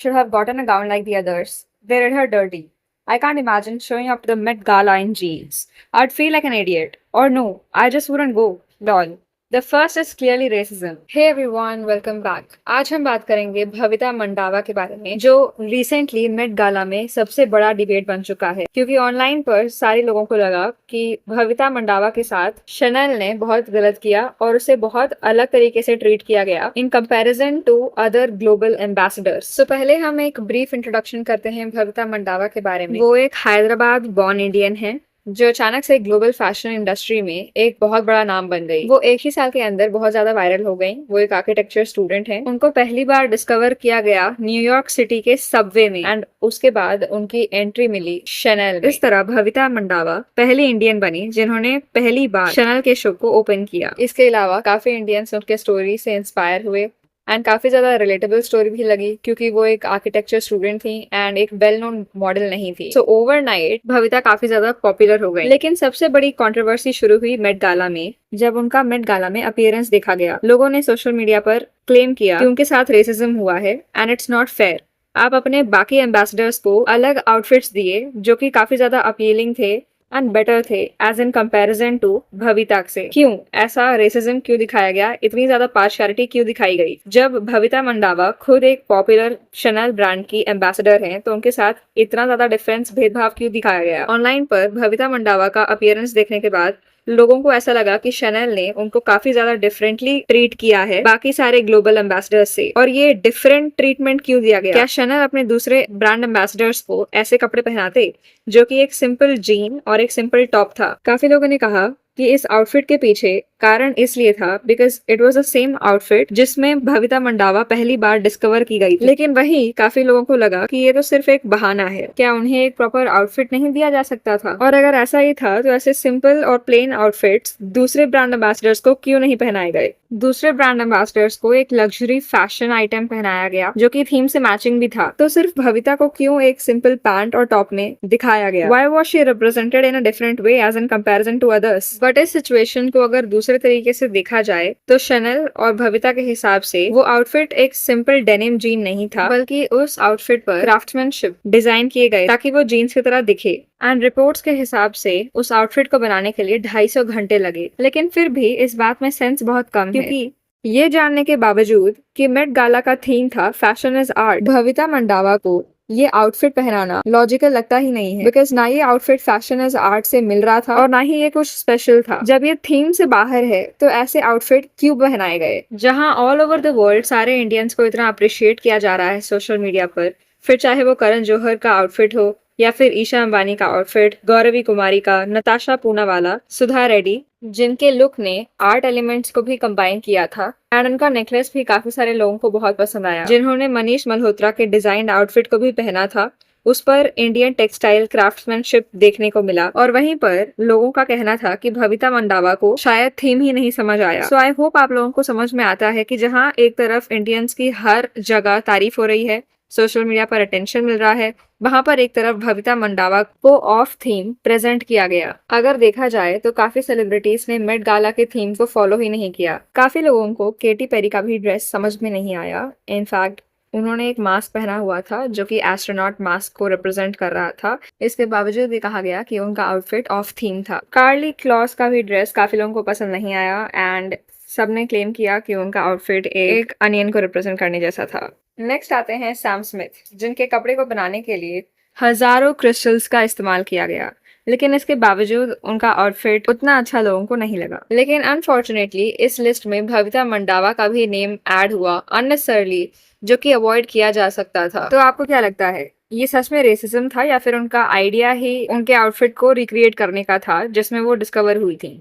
Should have gotten a gown like the others. They did her dirty. I can't imagine showing up to the Met Gala in jeans. I'd feel like an idiot. Or no, I just wouldn't go. Lol. The first is clearly racism. Hey everyone, welcome back. आज हम बात करेंगे भविता मंडावा के बारे में, जो recently Met Gala में सबसे बड़ा डिबेट बन चुका है, क्योंकि ऑनलाइन पर सारे लोगों को लगा कि भविता मंडावा के साथ शनल ने बहुत गलत किया और उसे बहुत अलग तरीके से ट्रीट किया गया in comparison to other global ambassadors. तो पहले हम एक ब्रीफ इंट्रोडक्शन करते हैं भविता मंडावा के बारे में। वो एक हैदराबाद बॉर्न इंडियन है जो अचानक से ग्लोबल फैशन इंडस्ट्री में एक बहुत बड़ा नाम बन गई। वो एक ही साल के अंदर बहुत ज्यादा वायरल हो गई। वो एक आर्किटेक्चर स्टूडेंट है। उनको पहली बार डिस्कवर किया गया न्यूयॉर्क सिटी के सबवे में एंड उसके बाद उनकी एंट्री मिली शनल में। इस तरह भविता मंडावा पहली इंडियन बनी जिन्होंने पहली बार शनल के शो को ओपन किया। इसके अलावा काफी इंडियंस उनके स्टोरी से इंस्पायर हुए एंड काफी ज्यादा रिलेटेबल स्टोरी भी लगी, क्योंकि वो एक आर्किटेक्चर स्टूडेंट थी एंड एक वेल नोन मॉडल नहीं थी। सो ओवरनाइट भविता काफी ज्यादा पॉपुलर हो गई। लेकिन सबसे बड़ी कंट्रोवर्सी शुरू हुई मेट गाला में, जब उनका मेट गाला में अपीयरेंस देखा गया। लोगों ने सोशल मीडिया पर क्लेम किया कि उनके साथ रेसिज्म हुआ है एंड इट्स नॉट फेयर। आप अपने बाकी एम्बेसडर्स को अलग आउटफिट्स दिए जो कि काफी ज्यादा अपीलिंग थे एंड बेटर थे एज इन कंपैरिजन टू भविता से। क्यों ऐसा रेसिज्म क्यों दिखाया गया, इतनी ज्यादा पार्शियलिटी क्यों दिखाई गई? जब भविता मंडावा खुद एक पॉपुलर शनल ब्रांड की एम्बेसडर हैं, तो उनके साथ इतना ज्यादा डिफरेंस भेदभाव क्यों दिखाया गया? ऑनलाइन पर भविता मंडावा का अपीयरेंस देखने के बाद लोगों को ऐसा लगा कि शनल ने उनको काफी ज्यादा डिफरेंटली ट्रीट किया है बाकी सारे ग्लोबल एम्बेसडर्स से। और ये डिफरेंट ट्रीटमेंट क्यों दिया गया? क्या शनल अपने दूसरे ब्रांड एम्बेसडर्स को ऐसे कपड़े पहनाते जो कि एक सिंपल जीन और एक सिंपल टॉप था? काफी लोगों ने कहा कि इस आउटफिट के पीछे कारण इसलिए था because it was the same outfit जिसमें भविता मंडावा पहली बार डिस्कवर की गई थी। लेकिन वही काफी लोगों को लगा कि ये तो सिर्फ एक बहाना है। क्या उन्हें एक प्रॉपर आउटफिट नहीं दिया जा सकता था? और अगर ऐसा ही था तो ऐसे सिंपल और प्लेन आउटफिट्स दूसरे ब्रांड एम्बेसडर्स को क्यों नहीं पहनाए गए? दूसरे ब्रांड एम्बेसडर्स को एक लग्जरी फैशन आइटम पहनाया गया जो कि थीम से मैचिंग भी था, तो सिर्फ भविता को क्यों एक सिंपल पैंट और टॉप में दिखाया गया? Why was she represented in a different way as in comparison to others? But इस सिचुएशन को अगर दूसरे तरीके से देखा जाए तो शनल और भविता के हिसाब से वो आउटफिट एक सिंपल डेनिम जीन नहीं था, बल्कि उस आउटफिट पर क्राफ्टमैनशिप डिजाइन किए गए ताकि वो जीन्स की तरह दिखे। एंड रिपोर्ट्स के हिसाब से उस आउटफिट को बनाने के लिए 250 घंटे लगे। लेकिन फिर भी इस बात में सेंस बहुत कम है, क्योंकि ये जानने के बावजूद कि मेट गाला का थीम था फैशन इज आर्ट, भविता मंडावा को ये आउटफिट पहनाना लॉजिकल लगता ही नहीं है। बिकॉज ना ये आउटफिट फैशन इज आर्ट से मिल रहा था और ना ही ये कुछ स्पेशल था। जब ये थीम से बाहर है तो ऐसे आउटफिट क्यों पहनाए गए? जहां ऑल ओवर द वर्ल्ड सारे इंडियंस को इतना अप्रिशिएट किया जा रहा है सोशल मीडिया पर, फिर चाहे वो करण जौहर का आउटफिट हो या फिर ईशा अंबानी का आउटफिट, गौरवी कुमारी का, नताशा पूनावाला, सुधा रेड्डी, जिनके लुक ने आर्ट एलिमेंट्स को भी कंबाइन किया था एंड उनका नेकलेस भी काफी सारे लोगों को बहुत पसंद आया। जिन्होंने मनीष मल्होत्रा के डिजाइंड आउटफिट को भी पहना था, उस पर इंडियन टेक्सटाइल क्राफ्ट्समैनशिप देखने को मिला। और वहीं पर लोगों का कहना था कि भविता मंडावा को शायद थीम ही नहीं समझ आया। सो आई होप आप लोगों को समझ में आता है कि जहां एक तरफ इंडियंस की हर जगह तारीफ हो रही है, सोशल मीडिया पर अटेंशन मिल रहा है, वहां पर एक तरफ भविता मंडावा को ऑफ थीम प्रेजेंट किया गया। अगर देखा जाए तो काफी सेलिब्रिटीज ने मेट गाला के थीम को फॉलो ही नहीं किया। काफी लोगों को केटी पेरी का भी ड्रेस समझ में नहीं आया। इनफैक्ट उन्होंने एक मास्क पहना हुआ था जो कि एस्ट्रोनॉट मास्क को रिप्रेजेंट कर रहा था। इसके बावजूद भी कहा गया कि उनका आउटफिट ऑफ थीम था। कार्ली क्लॉस का भी ड्रेस काफी लोगों को पसंद नहीं आया एंड सबने क्लेम किया कि उनका आउटफिट एक अनियन को रिप्रेजेंट करने जैसा था। नेक्स्ट आते हैं सैम स्मिथ, जिनके कपड़े को बनाने के लिए हजारों क्रिस्टल्स का इस्तेमाल किया गया, लेकिन इसके बावजूद उनका आउटफिट उतना अच्छा लोगों को नहीं लगा। लेकिन अनफॉर्चुनेटली इस लिस्ट में भविता मंडावा का भी नेम ऐड हुआ अननेसेसरली, जो कि अवॉइड किया जा सकता था। तो आपको क्या लगता है, ये सच में रेसिज्म था या फिर उनका आइडिया ही उनके आउटफिट को रिक्रिएट करने का था जिसमें वो डिस्कवर हुई थी?